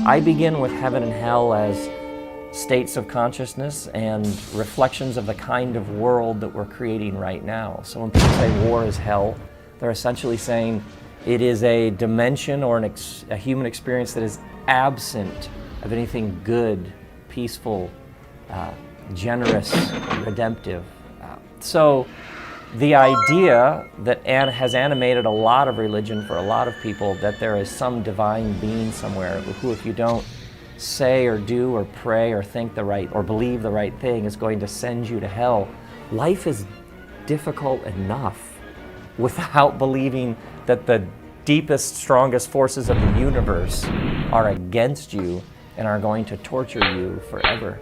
I begin with heaven and hell as states of consciousness and reflections of the kind of world that we're creating right now. So when people say war is hell, they're essentially saying it is a dimension or a human experience that is absent of anything good, peaceful, generous, redemptive. So the idea that has animated a lot of religion for a lot of people, that there is some divine being somewhere who, if you don't say or do or pray or think the right or believe the right thing, is going to send you to hell. Life is difficult enough without believing that the deepest, strongest forces of the universe are against you and are going to torture you forever.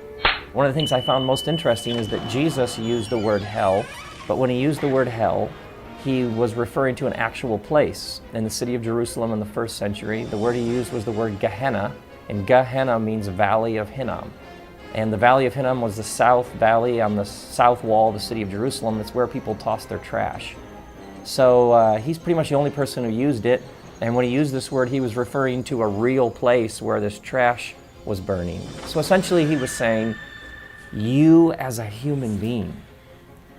One of the things I found most interesting is that Jesus used the word hell, but when he used the word hell, he was referring to an actual place. In the city of Jerusalem in the 1st century, the word he used was the word Gehenna, and Gehenna means Valley of Hinnom. And the Valley of Hinnom was the south valley on the south wall of the city of Jerusalem. It's where people toss their trash. So he's pretty much the only person who used it, and when he used this word, he was referring to a real place where this trash was burning. So essentially he was saying, you as a human being,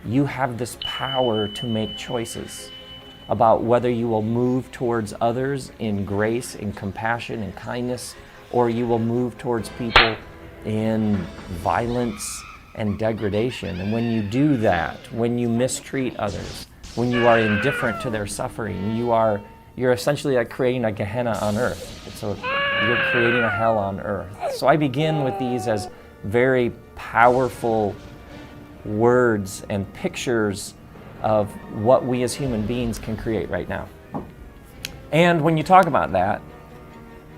you have this power to make choices about whether you will move towards others in grace, in compassion, in kindness, or you will move towards people in violence and degradation. And when you do that, when you mistreat others, when you are indifferent to their suffering, you're essentially like creating a Gehenna on earth. You're creating a hell on earth. So I begin with these as very powerful words and pictures of what we as human beings can create right now. And when you talk about that,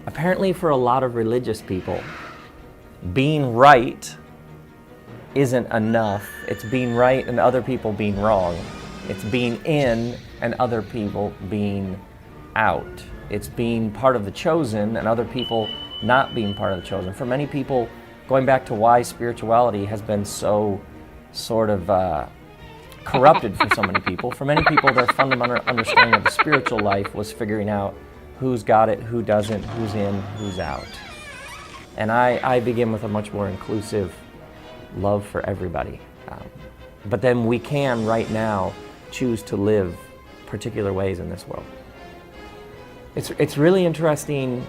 apparently for a lot of religious people, being right isn't enough. It's being right and other people being wrong. It's being in and other people being out. It's being part of the chosen and other people not being part of the chosen. For many people, going back to why spirituality has been so sort of corrupted for so many people. For many people, their fundamental understanding of the spiritual life was figuring out who's got it, who doesn't, who's in, who's out. And I begin with a much more inclusive love for everybody. But then we can, right now, choose to live particular ways in this world. It's really interesting,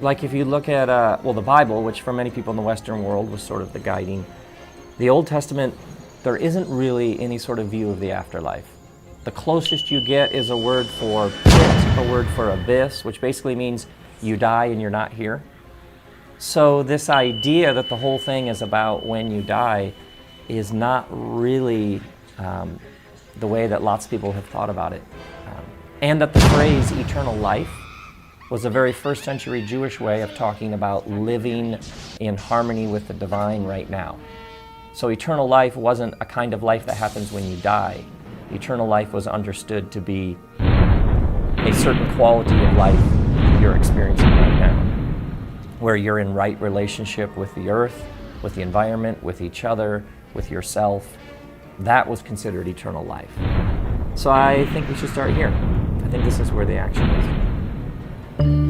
like if you look at, the Bible, which for many people in the Western world was sort of the guiding. The Old Testament, there isn't really any sort of view of the afterlife. The closest you get is a word for pit, a word for abyss, which basically means you die and you're not here. So this idea that the whole thing is about when you die is not really the way that lots of people have thought about it. And that the phrase eternal life was a very 1st century Jewish way of talking about living in harmony with the divine right now. So eternal life wasn't a kind of life that happens when you die. Eternal life was understood to be a certain quality of life you're experiencing right now, where you're in right relationship with the earth, with the environment, with each other, with yourself. That was considered eternal life. So I think we should start here. I think this is where the action is.